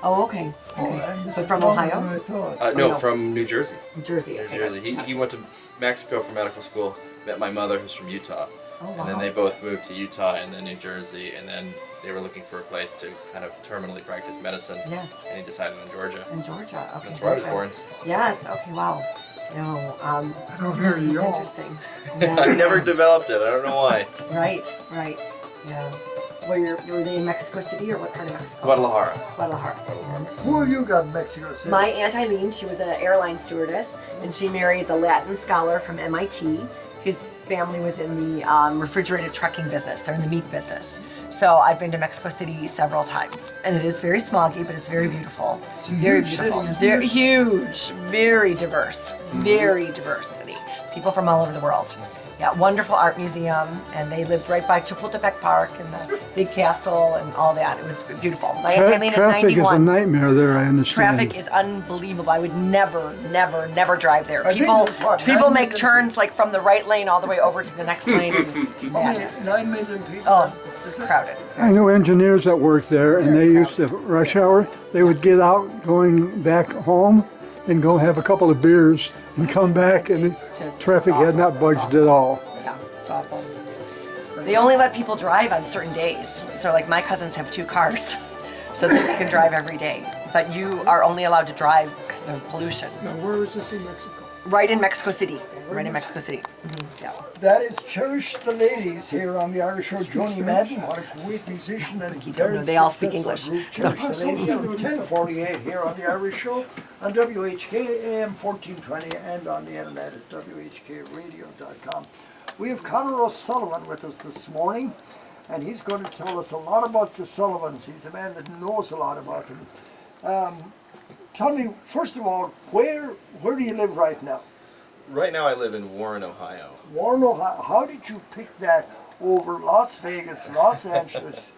Oh, okay. Okay. and But from longer Ohio? than I thought. No, no. from New Jersey. New Jersey. New Okay. Jersey. He went to Mexico for medical school. Met my mother, who's from Utah. Oh, wow. And then they both moved to Utah and then New Jersey, and then they were looking for a place to kind of terminally practice medicine. Yes. And he decided on Georgia. In Georgia. Okay. That's where I was okay. born. Yes. Okay. Wow. No. Oh, there you That's go. interesting. I Yeah. never developed it. I don't know why. Right. Right. Yeah. Were they in Mexico City or what part of Mexico? Guadalajara. Guadalajara. Who have you got in Mexico City? My Aunt Eileen, she was an airline stewardess, and she married the Latin scholar from MIT. His family was in the refrigerated trucking business. They're in the meat business. So I've been to Mexico City several times, and it is very smoggy, but it's very beautiful. It's a Very huge beautiful. city, isn't Very it? huge, very diverse, very diverse city. People from all over the world. Yeah, wonderful art museum, and they lived right by Chapultepec Park and the big castle and all that. It was beautiful. My Aunt Eileen is Traffic is a 91. nightmare there, I understand. Traffic is unbelievable. I would never drive there. I think People there's what, people 9 make million turns like from the right lane all the way over to the next lane. And it's Only madness. 9 million people. Oh, it's crowded. I know engineers that work there, and they used to, rush hour, they would get out going back home and go have a couple of beers and come back, and It's just- traffic it's had not awful. budged at all. Yeah, it's awful. They only let people drive on certain days. So like my cousins have 2 cars, so that they can drive every day. But you are only allowed to drive because of pollution. Now, where is this in Mexico? Right in Mexico City. Right in Mexico City. Yeah. That is Cherish the Ladies here on the Irish Show. Joni Madden, what a great musician and don't very know, they all speak successful English. group. So- Cherish the Ladies on 1048 here on the Irish Show on WHK AM 1420 and on the internet at WHKradio.com. We have Conor Sullivan with us this morning, and he's going to tell us a lot about the Sullivans. He's a man that knows a lot about them. Tell me, first of all, where do you live right now? Right now I live in Warren, Ohio. Warren, Ohio. How did you pick that over Las Vegas, Los Angeles,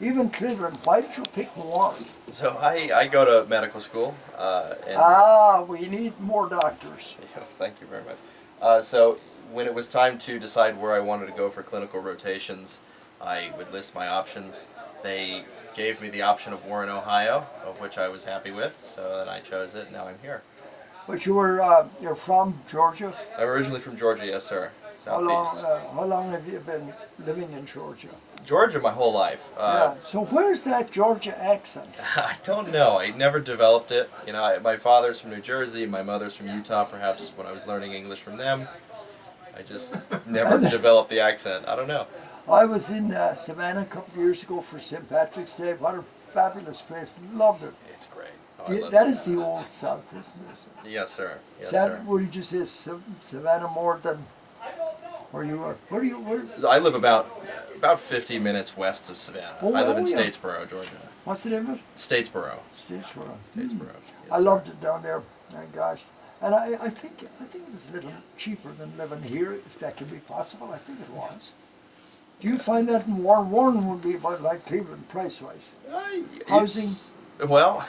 even Cleveland? Why did you pick Warren? So I go to medical school. And We need more doctors. Yeah, thank you very much. So when it was time to decide where I wanted to go for clinical rotations, I would list my options. They gave me the option of Warren, Ohio, of which I was happy with, so then I chose it, and now I'm here. But you're from Georgia. I'm originally from Georgia, yes sir, How long, southeast. how long have you been living in Georgia? Georgia my whole life. Yeah. So where's that Georgia accent? I don't know. I never developed it. You know, my father's from New Jersey, my mother's from Utah. Perhaps when I was learning English from them, I just never developed the accent. I don't know. I was in Savannah a couple of years ago for St. Patrick's Day. What a fabulous place. Loved it. It's great. Oh, I love That it. is the old South, isn't it? Yes, sir. Yes, Is that, sir. would you say Savannah more than where you are? Where? I live about 50 minutes west of Savannah. Oh, I live in yeah. Statesboro, Georgia. What's the name of it? Statesboro. Statesboro. Statesboro. Yes, I sir. loved it down there. My gosh. And I think it was a little cheaper than living here, if that can be possible. I think it was. Do you find that in Warren? Warren would be about like Cleveland price-wise. Housing? Well,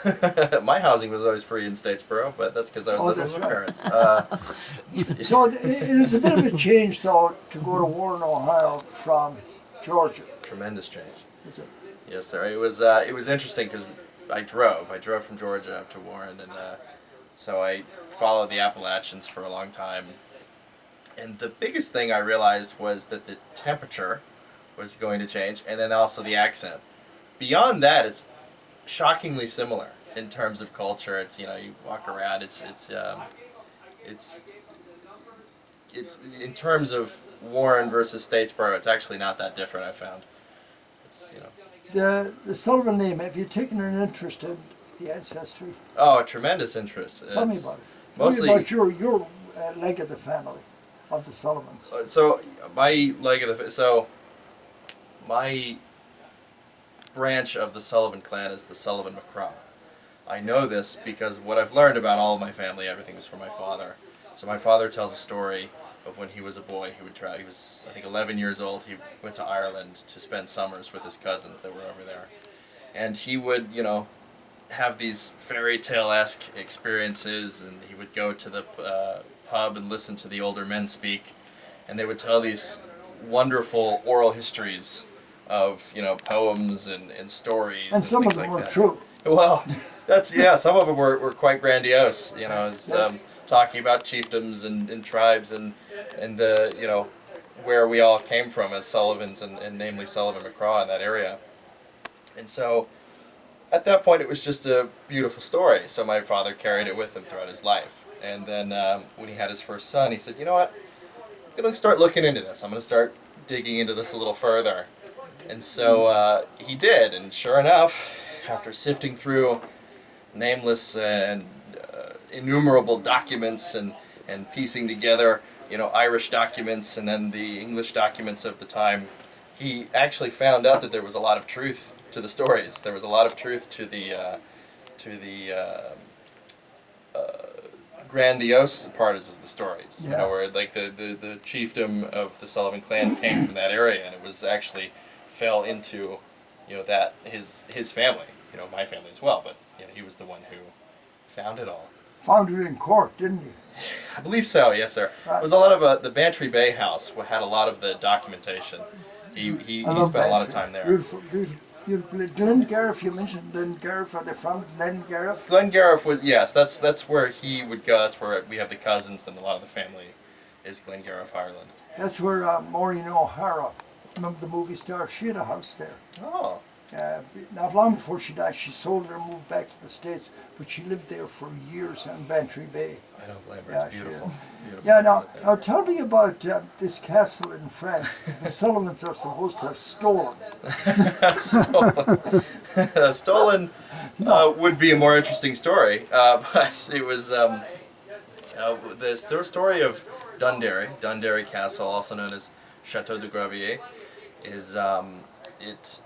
my housing was always free in Statesboro, but that's because I was Oh, living that's with my right. parents. So it is a bit of a change, though, to go to Warren, Ohio from Georgia. Tremendous change. Is it? Yes, sir. It was interesting because I drove from Georgia up to Warren, and so I followed the Appalachians for a long time. And the biggest thing I realized was that the temperature was going to change, and then also the accent. Beyond that, it's shockingly similar in terms of culture. It's, you know, you walk around. It's in terms of Warren versus Statesboro. It's actually not that different. I found. It's, you know. The Sullivan name, have you taken an interest in the ancestry? Oh, a tremendous interest. Tell me It's about it. Mostly, Tell me about your leg of the family, of the Sullivans. so my branch of the Sullivan clan is the Sullivan McCraw. I know this because what I've learned about all of my family, everything was from my father. So my father tells a story of when he was a boy. He would try. He was, I think, 11 years old. He went to Ireland to spend summers with his cousins that were over there, and he would, you know, have these fairy tale-esque experiences, and he would go to the pub and listen to the older men speak, and they would tell these wonderful oral histories of, you know, poems and stories. And some of things them like were that. true. Well, that's yeah. Some of them were quite grandiose. You know, it's, Yes. talking about chiefdoms and tribes and the where we all came from as Sullivans and namely Sullivan McCraw in that area. And so at that point it was just a beautiful story. So my father carried it with him throughout his life. And then when he had his first son, he said, you know what? I'm going to start looking into this. I'm going to start digging into this a little further. And so he did. And sure enough, after sifting through nameless and innumerable documents and piecing together, Irish documents and then the English documents of the time, he actually found out that there was a lot of truth to the stories. There was a lot of truth to the grandiose parts of the stories. Yeah. Where like the chiefdom of the Sullivan clan came from that area, and it was actually fell into, that his family, my family as well. But he was the one who found it all. Found it in Cork, didn't he? I believe so. Yes, sir. Right. It was a lot of the Bantry Bay House had a lot of the documentation. He I spent love a lot of Bantry. time there. Beautiful, beautiful, beautiful. Glengarriff, you mentioned Glengarriff. Are they from Glengarriff? Glengarriff was, yes, that's where he would go. That's where we have the cousins, and a lot of the family is Glengarriff, Ireland. That's where Maureen O'Hara, remember the movie star, she had a house there. Oh, Not long before she died, she sold it and moved back to the States, but she lived there for years in Bantry Bay. I don't blame her. Yeah, It's she beautiful. Beautiful. Yeah, now, right there. now tell me about this castle in France that the Sullivans are supposed to have stolen. Stolen would be a more interesting story, but it was the story of Dundary Castle, also known as Chateau de Gravier, is it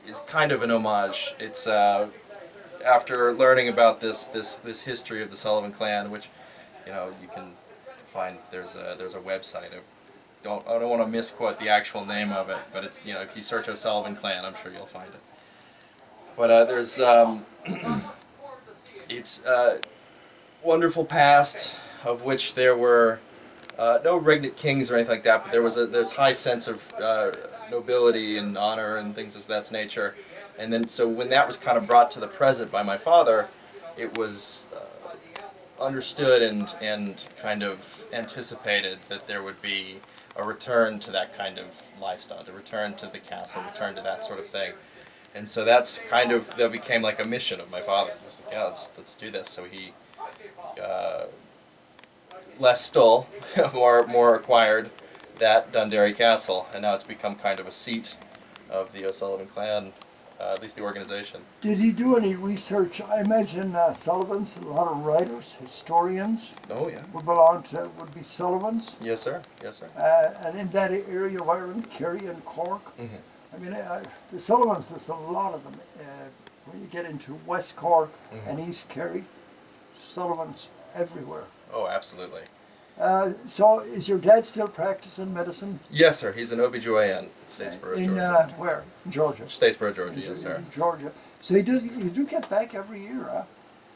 is kind of an homage. It's after learning about this history of the Sullivan clan, which you can find. There's a website. I don't want to misquote the actual name of it, but it's if you search O'Sullivan clan, I'm sure you'll find it. But there's it's wonderful past of which there were no regnant kings or anything like that, but there's high sense of nobility and honor and things of that nature. And then so when that was kind of brought to the present by my father, it was understood and kind of anticipated that there would be a return to that kind of lifestyle, to return to the castle, return to that sort of thing. And so that became like a mission of my father's. I was like, yeah, let's do this. So he less stole, more acquired that Dundary Castle, and now it's become kind of a seat of the O'Sullivan clan, at least the organization. Did he do any research? I imagine Sullivans, a lot of writers, historians Oh yeah. would be Sullivans. Yes, sir. Yes, sir. And in that area of Ireland, Kerry and Cork. Mhm. I mean, the Sullivans, there's a lot of them. When you get into West Cork and East Kerry, Sullivans everywhere. Oh, absolutely. So is your dad still practicing medicine? Yes, sir. He's an OB/GYN at Statesboro, In Georgia. where? In Georgia. Statesboro, Georgia. Yes, sir. In Georgia. So you do get back every year, huh?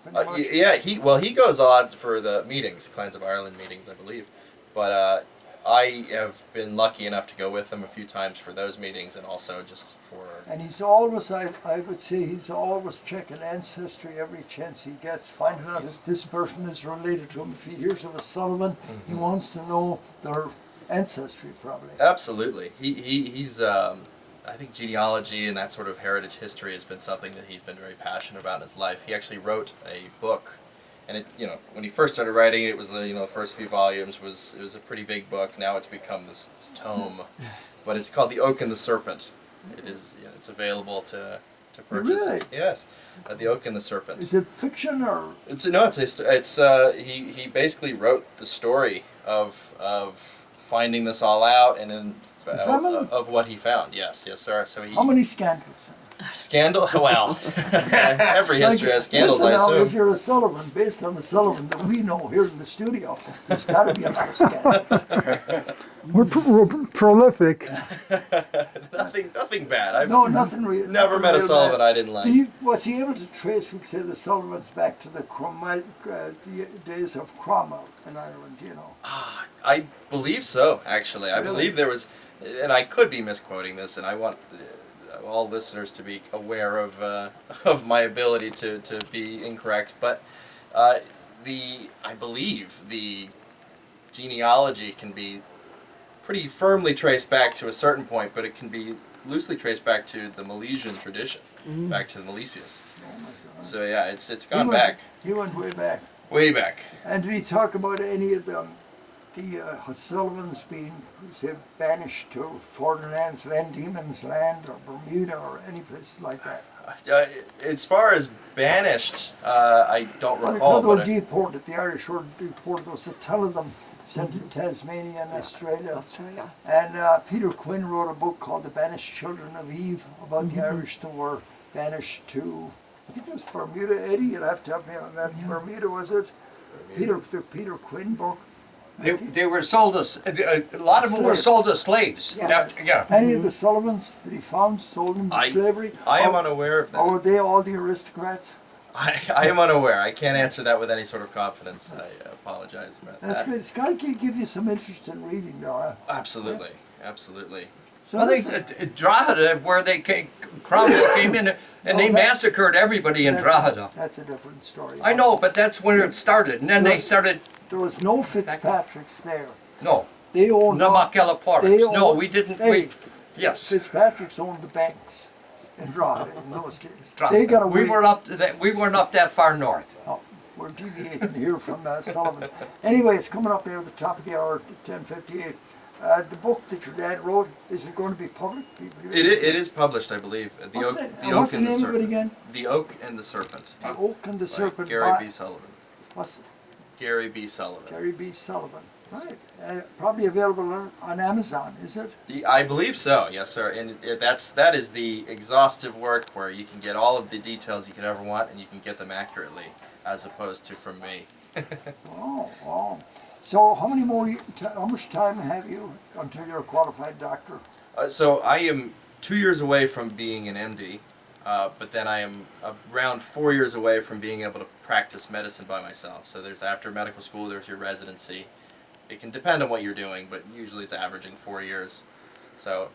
Pretty much. Yeah, he goes a lot for the meetings, Clans of Ireland meetings, I believe. But I have been lucky enough to go with him a few times for those meetings, and also just for. And he's always, I would say, he's always checking ancestry every chance he gets, finding out if this person is related to him. If he hears of a Sullivan, he wants to know their ancestry, probably. Absolutely, he's. I think genealogy and that sort of heritage history has been something that he's been very passionate about in his life. He actually wrote a book, and when he first started writing it was the first few volumes it was a pretty big book. Now it's become this tome, but it's called The Oak and the Serpent. It is. It's available to purchase. Really? Yes, The Oak and the Serpent. Is it fiction or? It's he basically wrote the story of finding this all out and then of what he found. Yes, sir. So he How many scandals? scandal. Well, every history has scandals, listen I now, assume. if you're a Sullivan, based on the Sullivan that we know here in the studio, there's got to be a lot of scandals. We're prolific. Nothing bad. No, nothing real. Never met a Sullivan I didn't like. Was he able to trace, we'd say, the Sullivans back to the days of Cromwell in Ireland, I believe so, actually. I Really? believe there was, and I could be misquoting this, and I want all listeners to be aware of of my ability to be incorrect. But I believe the genealogy can be pretty firmly traced back to a certain point, but it can be loosely traced back to the Milesian tradition, back to the Milesians. So yeah, it's gone back. He went way back. Way back. And did he talk about any of the Sullivans being, say, banished to foreign lands, Van Diemen's Land or Bermuda or any place like that? As far as banished, I don't Well, recall. they were But deported. The Irish were deported. There was a ton of them sent to Tasmania and Australia. Australia. And Peter Quinn wrote a book called The Banished Children of Eve about the Irish that were banished to, I think it was Bermuda. Eddie, you'll have to help me on that. Bermuda, was it? The Peter Quinn book. They were sold as a lot of them were Slaves. sold as slaves. Yes. Yeah. Any of the Sullivans that he found sold into slavery? I am Or- unaware of that. Or were they all the aristocrats? I am unaware. I can't answer that with any sort of confidence. I apologize about That's that. great. It's got to give you some interest in reading, though. Huh? Absolutely, absolutely. So Well, they, listen, Drogheda, where they came, Cromwell came in and they massacred everybody in Drogheda. that's a different story. I know, but that's where it started, and then they started. There was no Fitzpatricks there. No, They owned. no Makella they Porters. No, owned- we didn't. Hey, Yes. Fitzpatricks owned the banks in Drogheda in those days. Drogheda. They got away. We were up to that. We weren't up that far north. Oh, we're deviating here from Sullivan. Anyway, it's coming up near the top of the hour, 10:58. The book that your dad wrote, is it going to be public? It is published, I believe. The What's Oak, the- the what's Oak and the the name of it Serpent. again? The Oak and the Serpent. The Oak and the By Serpent. Gary by- B. Sullivan. What's Gary B. Sullivan. Gary B. Sullivan. Right. Probably available on Amazon, is it? I believe so, yes, sir. And that is the exhaustive work where you can get all of the details you could ever want, and you can get them accurately, as opposed to from me. Oh. So how much time have you until you're a qualified doctor? So I am 2 years away from being an MD, but then I am around 4 years away from being able to practice medicine by myself. So there's after medical school, there's your residency. It can depend on what you're doing, but usually it's averaging 4 years. So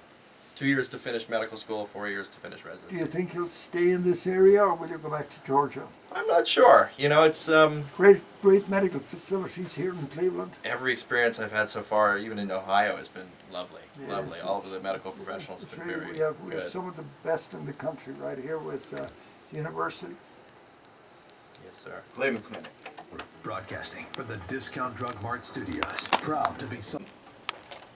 2 years to finish medical school, 4 years to finish Do residency. you think you'll stay in this area or will you go back to Georgia? I'm not sure. You know, it's Great medical facilities here in Cleveland. every experience I've had so far, even in Ohio, has been lovely. Yes, Lovely. All of the medical professionals have It's been really- very we have good. some of the best in the country right here with the university. Yes, sir. Cleveland Clinic. We're broadcasting from the Discount Drug Mart Studios. Proud to be some.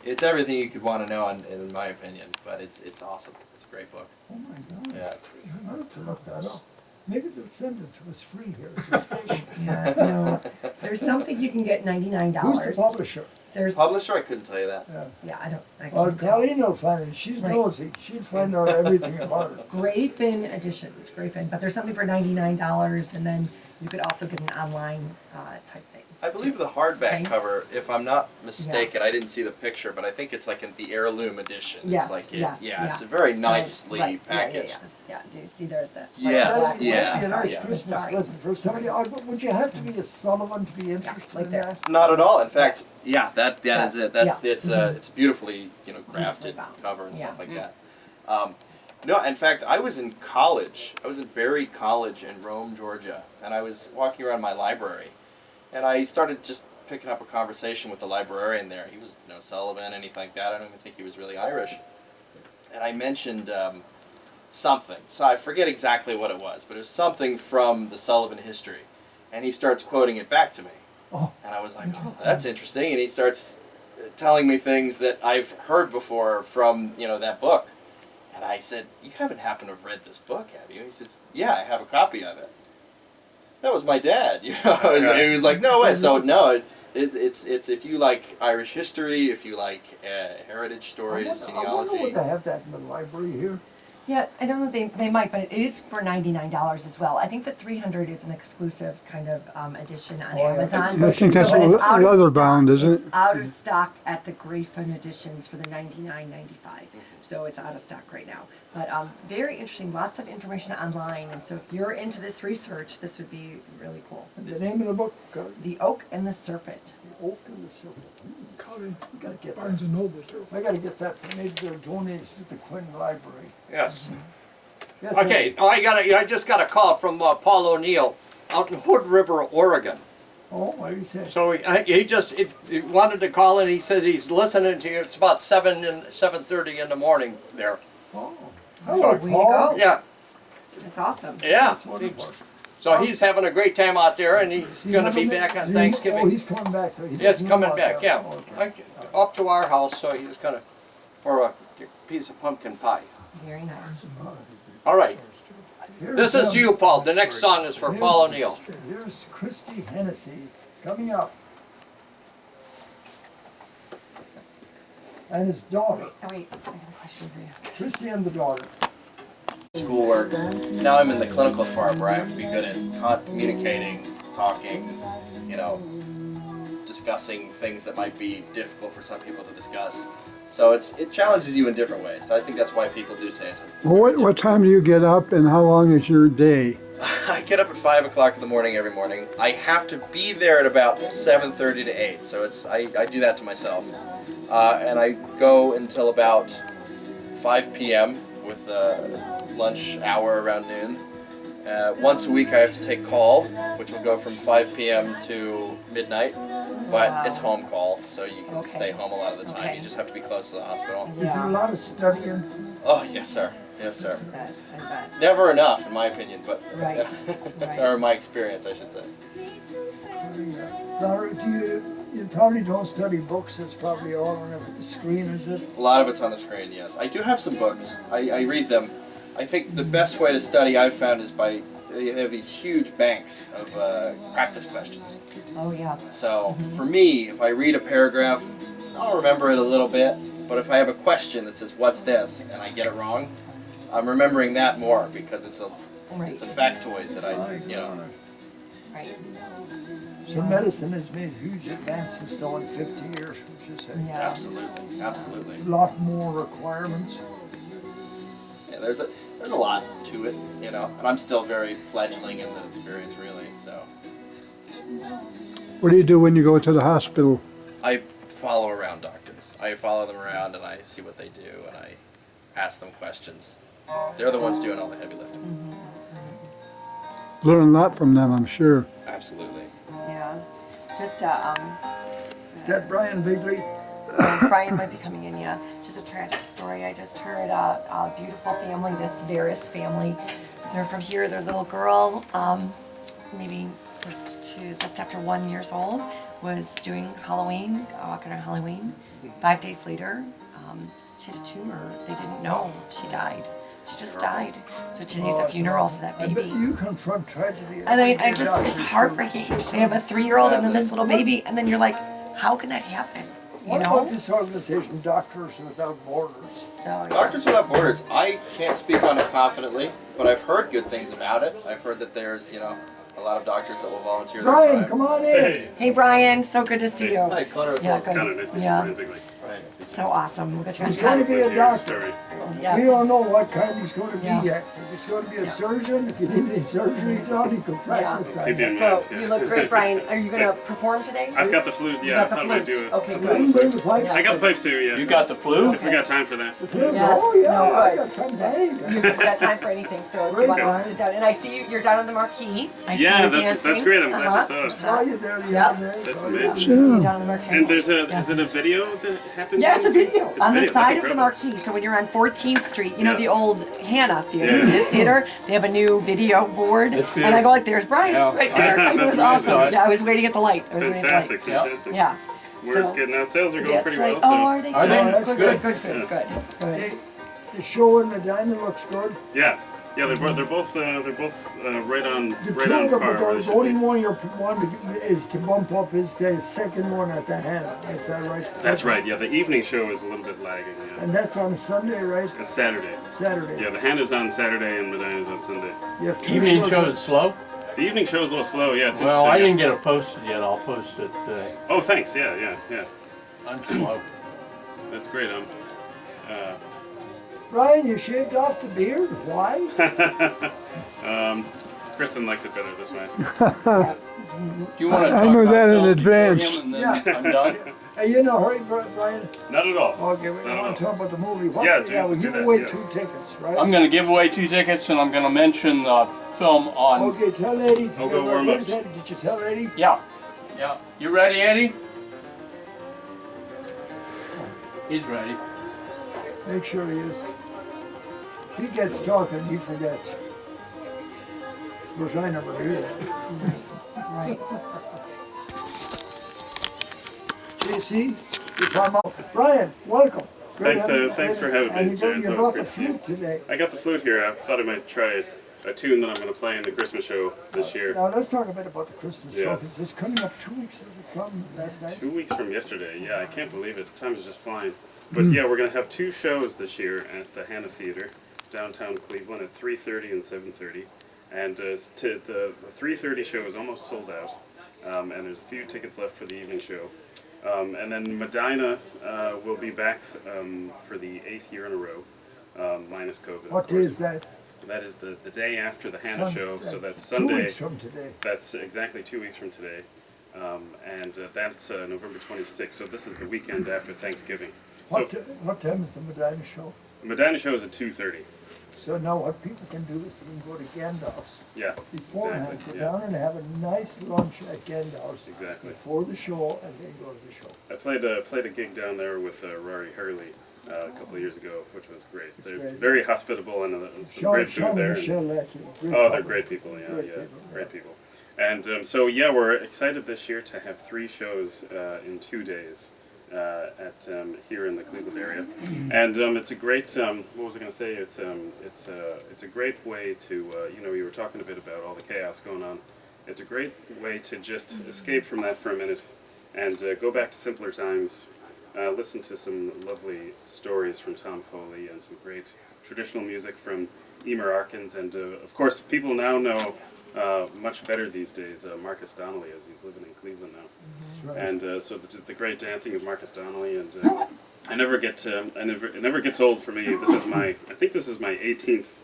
It's everything you could want to know, in my opinion. But it's awesome. It's a great book. Oh my God. Yeah. It's I'll have to look that up. Maybe they'll send it to us free here at the station. Yeah, no. There's something you can get $99. Who's the publisher? There's Publisher, I couldn't tell you that. yeah, I Well, can't tell. Colleen will find it. She's Right. nosy. She'll find out everything about it. Grapevine editions, Grapevine, but there's something for $99, and then you could also get an online type thing. I believe the hardback Okay. cover, if I'm not mistaken, I didn't see the picture, but I think it's like in the heirloom edition. Yes, It's like yes, yeah, it's a very So, nicely right, packaged. Yeah. Do you see there's the Yes, That might yeah, be a nice yeah. Christmas Sorry. present for somebody. Would you have to be a Sullivan to be interested like in there. that? Not at all. In fact, yeah, that Yes, is it. That's yeah. it's a beautifully crafted bound. cover and stuff Yeah. like that. No, in fact, I was in college. I was in Berry College in Rome, Georgia, and I was walking around my library, and I started just picking up a conversation with the librarian there. He was no Sullivan, anything like that. I don't even think he was really Irish. And I mentioned something. So I forget exactly what it was, but it was something from the Sullivan history. And he starts quoting it back to me. Oh, And I was like, oh, that's interesting. And he starts telling me things that I've heard before from, that book. And I said, you haven't happened to have read this book, have you? And he says, yeah, I have a copy of it. That was my dad. He was like, no way. So no, it's if you like Irish history, if you like heritage stories, I wonder genealogy. would they have that in the library here? Yeah, I don't know if they might, but it is for $99 as well. I think the 300 is an exclusive kind of edition on Oh, yeah. Amazon. I think that's So when it's out of leather stock, bound, isn't it's it? out of stock at the Grapevine editions for the $99.95. So it's out of stock right now. But very interesting, lots of information online. And so if you're into this research, this would be really cool. The name of the book, The Oak and the Serpent. The Oak and the Serpent. College, We gotta get that. Barnes and Noble too. I gotta get that, maybe they're donated to the Quinn Library. Yes. Yes, Okay, I just got a call from Paul O'Neill out in Hood River, Oregon. Oh, what do you say? So he wanted to call and he said he's listening to you. It's about 7:30 in the morning there. Oh, So- hello, Where you Paul. go? Yeah, That's awesome. yeah. That's wonderful. So he's having a great time out there and he's Is he going to be living back there? on Is he- Thanksgiving. Oh, he's coming back. He Yes, doesn't know coming about back, that. yeah. Okay. Up to our house, so he's gonna, for a piece of pumpkin pie. Very nice. All right, Here's, this is you, Paul. The next song is for Paul O'Neill. Here's Christy Hennessy coming up. And his daughter, Oh wait, I have a question for you. Christy and the daughter. Schoolwork. Now I'm in the clinical part where I have to be good at communicating, talking, you know, discussing things that might be difficult for some people to discuss. So it challenges you in different ways. I think that's why people do say it's. Well, what time do you get up and how long is your day? I get up at 5 o'clock in the morning every morning. I have to be there at about 7:30 to 8, so I do that to myself. And I go until about 5 p.m. with a lunch hour around noon. Once a week I have to take call, which will go from 5 p.m. to midnight, but it's home call, so you can Okay. stay home a lot of the time. Okay. You just have to be close to the hospital. Is there a lot of studying? Oh, yes, sir. Yes, sir. I bet. Never enough, in my opinion, but Right, right. or my experience, I should say. Laura, you probably don't study books, it's probably all on the screen, is it? A lot of it's on the screen, yes. I do have some books. I read them. I think the best way to study I've found is by, they have these huge banks of practice questions. Oh yeah. So for me, if I read a paragraph, I'll remember it a little bit. But if I have a question that says, what's this? And I get it wrong, I'm remembering that more because it's a Right. factoid that My you know. God. Right. So medicine has made huge advances still in 50 years, would you say? Yeah. Absolutely, absolutely. A lot more requirements. Yeah, there's a lot to it, you know, and I'm still very fledgling in the experience, really. So What do you do when you go to the hospital? I follow around doctors. I follow them around and I see what they do and I ask them questions. They're the ones doing all the heavy lifting. Learn a lot from them, I'm sure. Absolutely. Yeah. Just Is that Brian Bigley? Brian might be coming in, yeah. Just a tragic story. I just heard a beautiful family, this Veris family. They're from here. Their little girl, maybe just after 1 year old, was doing Halloween, walking on Halloween. 5 days later, she had a tumor. They didn't know she died. She just died. So today's a funeral for that I bet baby. you confront tragedy. And I mean, every day, it's doctor. heartbreaking. They have a 3-year-old and then this little baby, and then you're like, how can that happen? You What know? about this organization, Doctors Without Borders? So, yeah. Doctors Without Borders, I can't speak on it confidently, but I've heard good things about it. I've heard that there's, you know, a lot of doctors that will volunteer their Brian, time. come on in. Hey Brian, so good to see you. Hi, Conor. Yeah, good. Kind of nice to meet you, Yeah, Brian Bigley. Right. so awesome. Look at you. He's going to be a doctor. Sorry. We Yeah. don't know what kind he's going to be Yeah. yet. If he's going to be a surgeon, if he needs surgery done, he can practice that. Keep you in So mind, you yeah. look great, Brian. Are you gonna perform today? I've got the flute, You yeah, I got the thought I'd flute. do it. Okay, some good. kind Can of you bring flute. the pipes? I got the pipes too, yeah. You got the flu? If we got time for that. Yes. Oh, yeah, No, I good. got time to hang. You've got time for anything, so if Great, you want Brian. to sit down. And I see you're down on the marquee. I see Yeah, you that's dancing. great. I'm glad you Uh-huh. saw it. I saw you there the Yep. other day. That's Oh, yeah. amazing. I see you down on the marquee. And there's Yeah. is it a video that happens? Yeah, it's a video It's on the video. side That's of the incredible. marquee. So when you're on 14th Street, you know Yeah. the old Hannah Theater, Yeah. this theater, they have a new video board. It's And I go like, there's Brian Yeah. right there. It was That's awesome. amazing. Yeah, I was waiting at the light. Fantastic, fantastic. Yeah. Word's So- getting out. Sales are going That's pretty right. well. Oh, So. are they? Are they? Good, That's good, good. good, good, good, good. Hey, the show in Medina looks good. Yeah, yeah, they're both right on The right two on of them, par. but where they the should only be. one you're wanting is to bump up is the second one at the hand. Is that right? That's right. Yeah, the evening show is a little bit lagging. Yeah, And that's on Sunday, right? it's Saturday. Saturday. Yeah, the hand is on Saturday and Medina's on Sunday. You have two Evening shows. show is slow? The evening show is a little slow. Yeah, it's Well, I interesting. didn't get it posted yet. I'll post it. Oh, thanks. Yeah. I'm slow. That's great. Brian, you shaved off the beard. Why? Kristen likes it better this way. Do you want to I talk knew about that in film before advance. him and then Yeah. I'm done? Are you in a hurry, Brian? Not at all. Okay, we Not at all. want to talk about the movie. What? Yeah, we'll do give that, away yeah. 2 tickets, right? I'm going to give away 2 tickets, and I'm going to mention the film on. Okay, tell Eddie. I'll go warm Where's up. Eddie? Did you tell Eddie? Yeah. You ready, Eddie? He's ready. Make sure he is. He gets talking, he forgets. Of course, I never do that. Right. JC, if I'm out. Brian, welcome. Good Thanks, having you. thanks for having me, And you Jan. you That was brought the great to see you. flute today. I got the flute here. I thought I might try a tune that I'm going to play in the Christmas show this year. Now let's talk a bit about the Christmas show, Yeah. because it's coming up 2 weeks from last night. 2 weeks from yesterday. Yeah, I can't believe it. Time is just flying. But yeah, we're going to have 2 shows this year at the Hannah Theater, downtown Cleveland, at 3:30 and 7:30. And the 3:30 show is almost sold out, and there's a few tickets left for the evening show. And then Medina will be back for the 8th year in a row, minus COVID. What of day course. is that? That is the day after the Hannah show, so that's 2 Sunday. weeks from today. That's exactly 2 weeks from today. And that's November 26th, so this is the weekend after Thanksgiving. So What time is the Medina show? the Medina show is at 2:30. So now what people can do is they can go to Gandalf's Yeah, beforehand, exactly. go down and have a nice lunch at Gandalf's Exactly. before the show, and then go to the show. I played a gig down there with Rory Hurley a couple of years ago, which was great. They're great. very hospitable and some great food Sean there. and and- Michelle Lackey, great Oh, they're couple. great people, yeah, Great yeah, people, great people. And so, yeah, we're excited this year to have 3 shows in 2 days at here in the Cleveland area, and it's a great. What was I going to say? It's a great way to you were talking a bit about all the chaos going on. It's a great way to just escape from that for a minute and go back to simpler times. Listen to some lovely stories from Tom Foley and some great traditional music from Emer Arkins, and of course people now know much better these days Marcus Donnelly, as he's living in Cleveland now. Right. And so the great dancing of Marcus Donnelly, and it never gets old for me. I think this is my 18th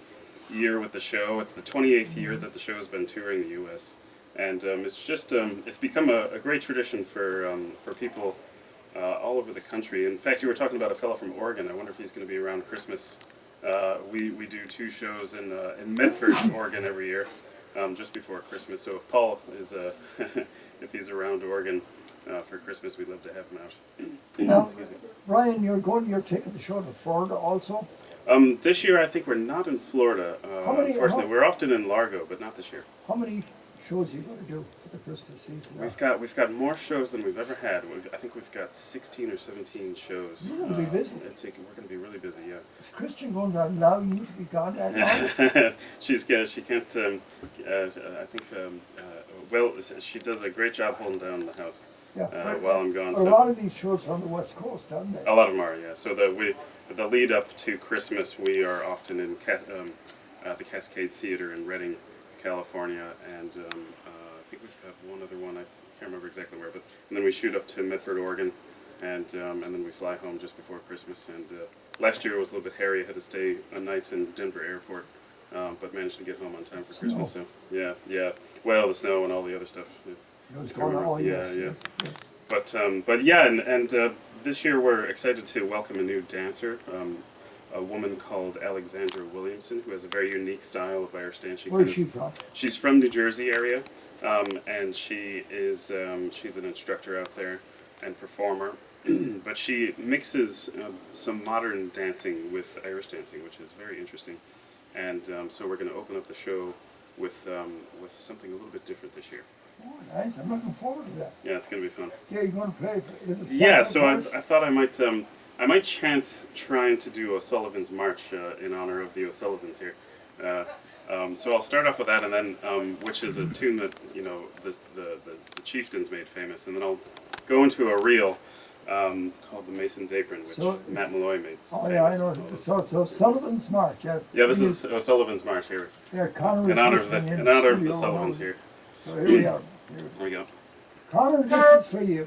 year with the show. It's the 28th year that the show has been touring the U.S. And it's just it's become a great tradition for people all over the country. In fact, you were talking about a fellow from Oregon. I wonder if he's going to be around Christmas. We do 2 shows in Medford, Oregon every year, just before Christmas. So if Paul is if he's around Oregon for Christmas, we'd love to have him out. Now, Excuse me. Brian, you're taking the show to Florida also? This year, I think we're not in Florida. Unfortunately, we're often in Largo, but not this year. How many shows are you going to do for the Christmas season? We've got more shows than we've ever had. I think we've got 16 or 17 shows. You're going to be busy. We're going to be really busy, yeah. Is Christian going to allow you to be gone that long? She can't. I think. Well, she does a great job holding down the house Yeah. while I'm gone. A So lot of these shows are on the West Coast, aren't they? a lot of them are, yeah. So the lead up to Christmas, we are often in the Cascade Theater in Redding, California, and I think we've got one other one. I can't remember exactly where, and then we shoot up to Medford, Oregon, and then we fly home just before Christmas. And last year it was a little bit hairy. I had to stay a night in Denver Airport, but managed to get home on time for Christmas. So yeah. Well, the snow and all the other stuff. It was going on, yes. Yeah. But yeah, and this year we're excited to welcome a new dancer, a woman called Alexandra Williamson, who has a very unique style of Irish dance. Where is she from? She's from New Jersey area, and she's an instructor out there and performer. But she mixes some modern dancing with Irish dancing, which is very interesting. And so we're going to open up the show with something a little bit different this year. Oh, nice. I'm looking forward to that. Yeah, it's going to be fun. Yeah, you're going to play little Yeah, so I sacrifice? thought I might chance trying to do O'Sullivan's March in honor of the O'Sullivans here. So I'll start off with that, and then which is a tune that the Chieftains made famous, and then I'll go into a reel called The Mason's Apron, which Matt Malloy made. Oh, yeah, I know. So Sullivan's March. Yeah, Yeah, this is O'Sullivan's March here. Yeah, Conor In honor of the Sullivans here. So here we are. Here we go. Conor, this is for you.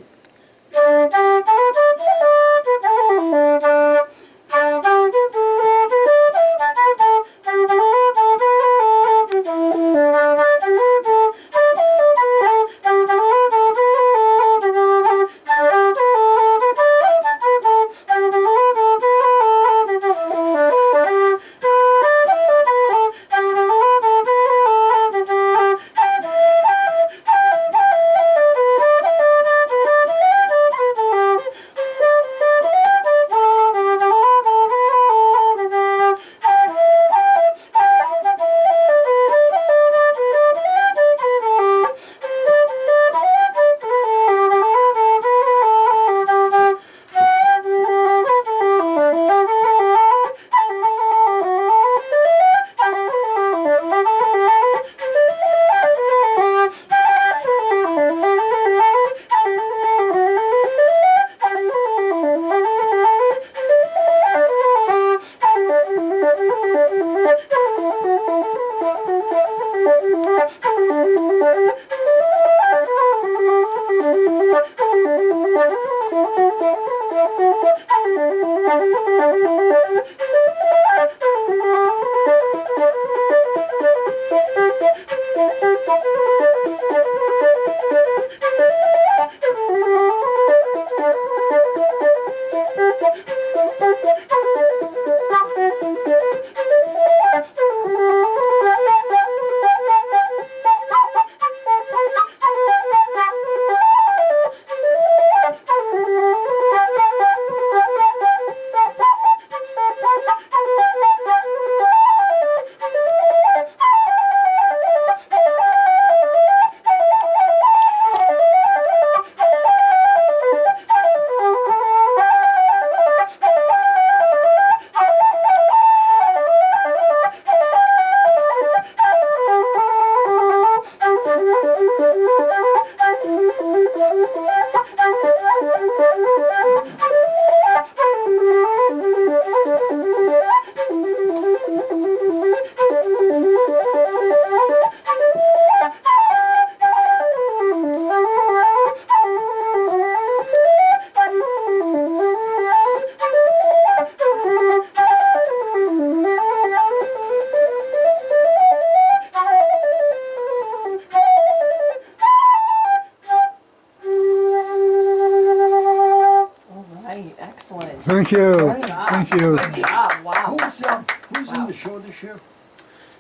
Thank you. Thank you. Good job. Wow. Who's in the show this year?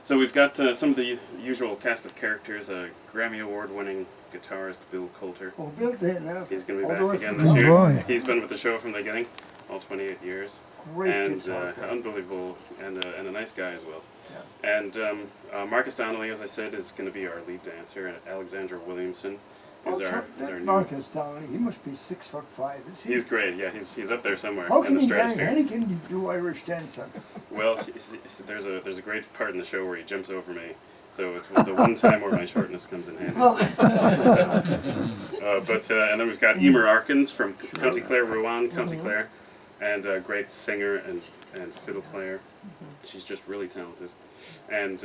So we've got some of the usual cast of characters. Grammy Award-winning guitarist Bill Coulter. Oh, Bill's in now. He's going to be All the way back again from this the- year. boy. He's been with the show from the beginning, all 28 years. Great And guitar player. unbelievable, and a nice guy as well. Yeah. And Marcus Donnelly, as I said, is going to be our lead dancer. And Alexandra Williamson Oh, is our new... Marcus Donnelly, he must be 6'5", is he? He's great, yeah. He's up there somewhere How in can the he dance? stratosphere. How can he do Irish dancing? Well, there's a great part in the show where he jumps over me. So it's the one time where my shortness comes in handy. And then we've got Emer Arkins from County Clare, Rouen, County Clare, and a great singer and fiddle player. She's just really talented. And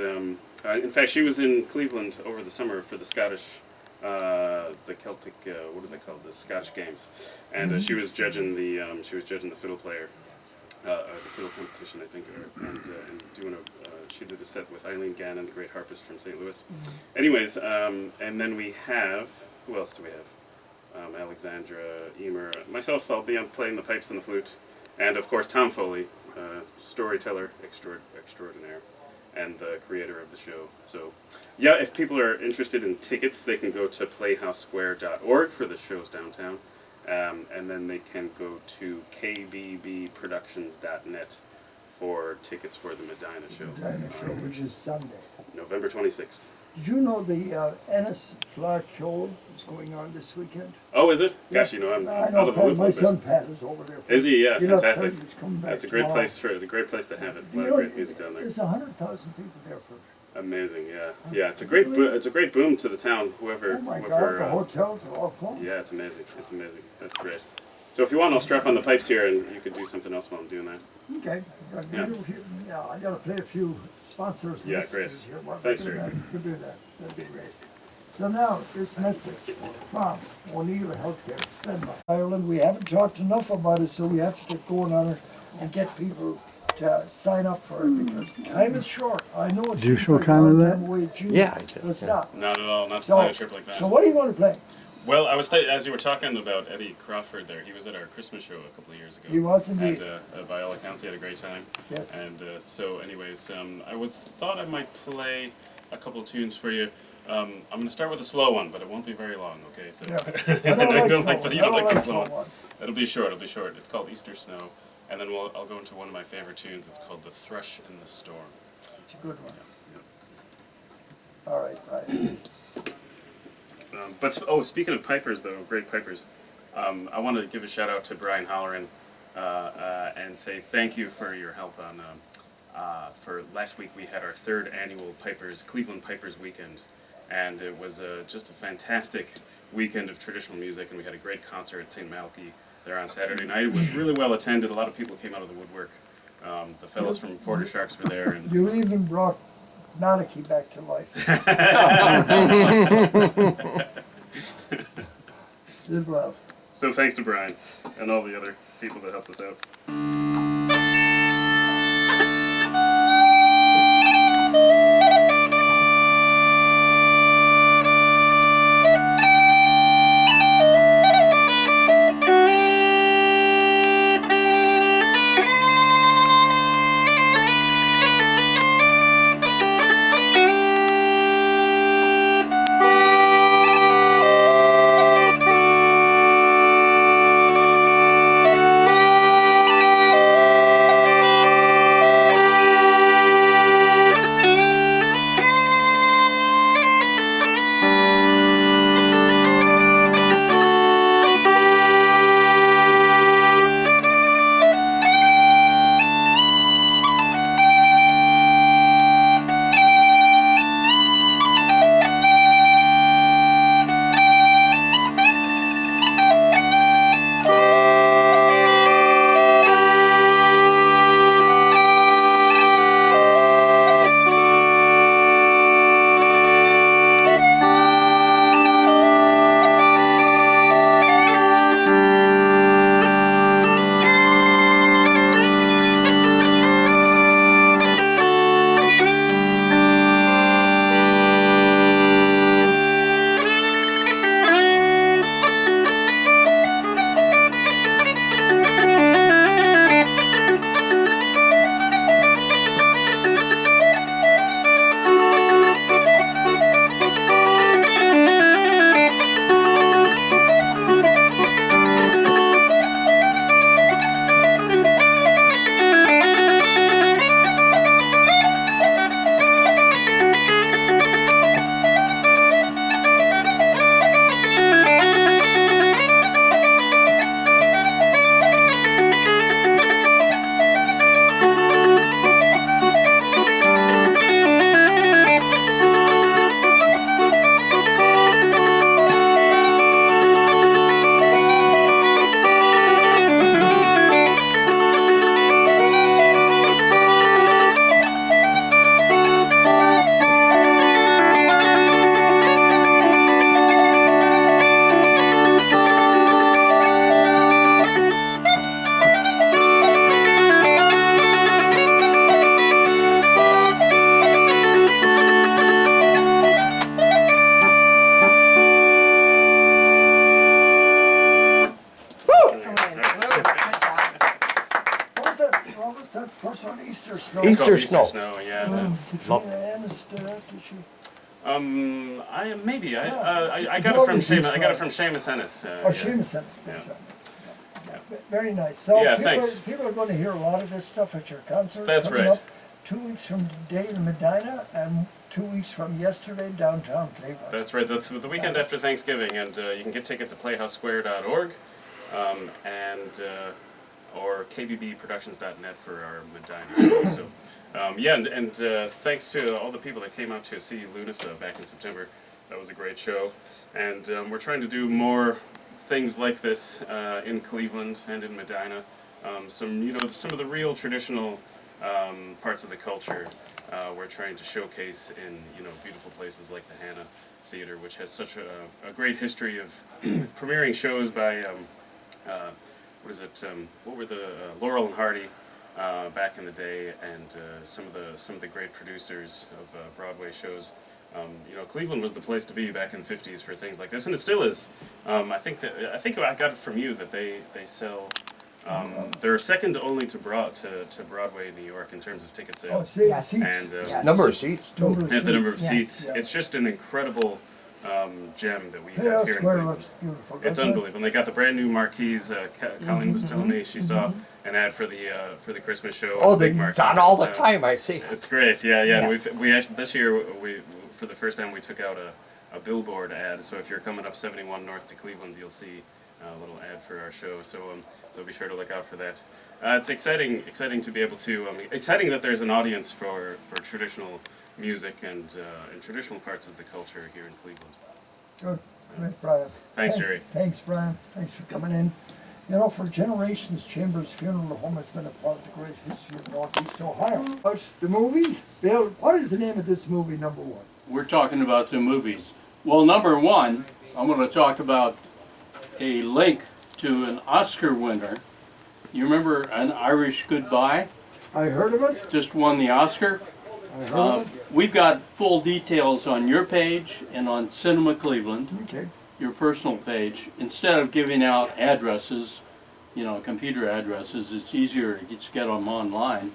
in fact, she was in Cleveland over the summer for the Scottish, the Celtic, what are they called? The Scottish Games, and she was judging the fiddle player. The fiddle competition, I think, and doing she did a set with Eileen Gannon, the great harpist from St. Louis. Anyways, and then we have, who else do we have? Alexandra, Emer, myself. I'll be playing the pipes and the flute, and of course Tom Foley, storyteller extraordinaire, and the creator of the show. So, yeah, if people are interested in tickets, they can go to playhousesquare.org for the shows downtown. And then they can go to kbbproductions.net for tickets for the Medina show. Medina show, which is Sunday. November 26th. Did you know the Ennis Flower Show is going on this weekend? Oh, is it? Gosh, you know, I'm I out know of the Pat, loop a my little son bit. Pat is over there. Is he? Yeah, You know, fantastic. he's coming back That's a great tomorrow. place to have it. A lot You of know, great music down there. There's 100,000 people there for Amazing, yeah. Yeah, it's a great boom to the town. Whoever, Oh my whoever, God, the hotels are all full. yeah, it's amazing. It's amazing. That's great. So if you want, I'll strap on the pipes here, and you could do something else while I'm doing that. Okay. Yeah. I got to play a few sponsors. Yeah, lists great. here. Well, Thanks, we'll do Jerry. that. We'll do that. That'd be great. So now, this message from O'Neill Healthcare, Denmark. Ireland, we haven't talked enough about it, so we have to get going on it and get people to sign up for it because time is short. I know it's Do you seems show like a Conor long that? time away, June, Yeah, I do, but it's yeah. not. Not at all. Not to So, plan a trip like that. so what are you going to play? Well, I was as you were talking about Eddie Crawford there. He was at our Christmas show a couple of years ago. He was indeed. And by all accounts, he had a great time. Yes. And so, anyways, I thought I might play a couple tunes for you. I'm going to start with a slow one, but it won't be very long. Okay. So Yeah. and I don't slow like the ones. you don't I like the like slow slow one. ones. It'll be short. It'll be short. It's called Easter Snow, and then I'll go into one of my favorite tunes. It's called The Thrush in the Storm. It's a good one. Yeah. All right, right. But speaking of pipers, though, great pipers, I want to give a shout out to Brian Holleran and say thank you for your help on. For last week, we had our third annual Cleveland Pipers Weekend, and it was just a fantastic weekend of traditional music, and we had a great concert at St. Malachy there on Saturday night. It was really well attended. A lot of people came out of the woodwork. The fellows from Porter Sharks were there, and You even brought Malachy back to life. Did well. so thanks to Brian and all the other people that helped us out. It's called Easter snow. Yeah. Did Anna's did she? I got it from Seamus. I got it from Seamus Ennis. Oh, Seamus Ennis. Yeah. Very nice. So Yeah, people, thanks. people are going to hear a lot of this stuff at your concert. That's coming right. Up 2 weeks from today in Medina and 2 weeks from yesterday downtown Cleveland. That's right. The weekend after Thanksgiving, and you can get tickets at playhousesquare.org, or kbbproductions.net for our Medina show. So, thanks to all the people that came out to see Lunasa back in September. That was a great show, and we're trying to do more things like this in Cleveland and in Medina. Some of the real traditional parts of the culture we're trying to showcase in beautiful places like the Hannah Theater, which has such a great history of premiering shows by what were the Laurel and Hardy back in the day, and some of the great producers of Broadway shows. Cleveland was the place to be back in the 50s for things like this, and it still is. I think I got it from you that they sell. They're second only to Broadway in New York in terms of ticket Oh, sales. see, Yes. seats. And Yes. Number of seats. Number of at the number of Yes. seats, Yeah. it's just an incredible gem that we Yeah, have here in Square Cleveland. looks beautiful. It's doesn't it? unbelievable. And they got the brand new marquees. Colleen was telling me she saw an ad for the Christmas show. Oh, on the they're big marquee done all the downtown. time, I see. It's great. Yeah. Yeah. And we actually this year for the first time we took out a billboard ad. So if you're coming up 71 north to Cleveland, you'll see a little ad for our show. So be sure to look out for that. It's exciting to be able to. Exciting that there's an audience for traditional music and traditional parts of the culture here in Cleveland. Good. Great, Brian. Thanks, Jerry. Thanks, Brian. Thanks for coming in. For generations, Chambers Funeral Home has been a part of the great history of Northeast Ohio. The movie, Bill, what is the name of this movie, number one? We're talking about the movies. Well, number one, I'm going to talk about a link to an Oscar winner. You remember An Irish Goodbye? I heard of it. Just won the Oscar. I heard of it. We've got full details on your page and on Cinema Cleveland, Okay. your personal page. Instead of giving out addresses, computer addresses, it's easier to get them online.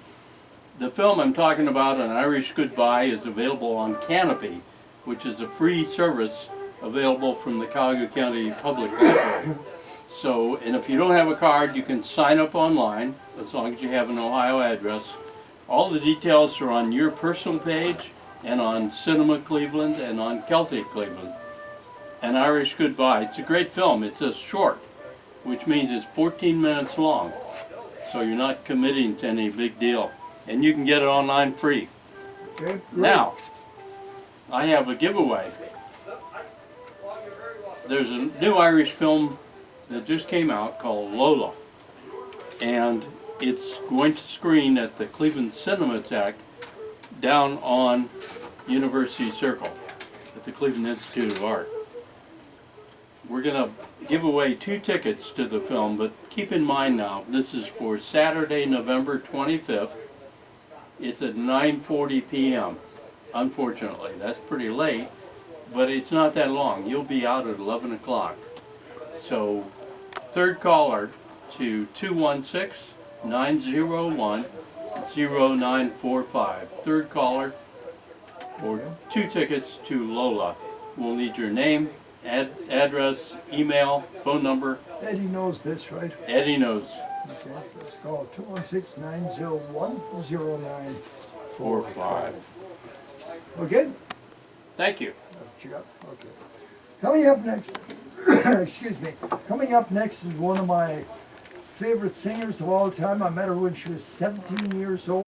The film I'm talking about, An Irish Goodbye, is available on Canopy, which is a free service available from the Cuyahoga County Public Library. So, and if you don't have a card, you can sign up online, as long as you have an Ohio address. All the details are on your personal page, and on Cinema Cleveland, and on Celtic Cleveland. An Irish Goodbye. It's a great film. It's a short, which means it's 14 minutes long. So you're not committing to any big deal. And you can get it online free. Okay. Great. Now, I have a giveaway. There's a new Irish film that just came out called Lola. And it's going to screen at the Cleveland Cinematheque down on University Circle at the Cleveland Institute of Art. We're going to give away 2 tickets to the film, but keep in mind now, this is for Saturday, November 25th. It's at 9:40 p.m. Unfortunately, that's pretty late, but it's not that long. You'll be out at 11 o'clock. So, third caller to 216-901-0945. Third caller for 2 tickets to Lola. We'll need your name, address, email, phone number. Eddie knows this, right? Eddie knows. Okay. Let's call 216-901-0945. Okay? Thank you. Okay. Coming up next, excuse me. Coming up next is one of my favorite singers of all time. I met her when she was 17 years old.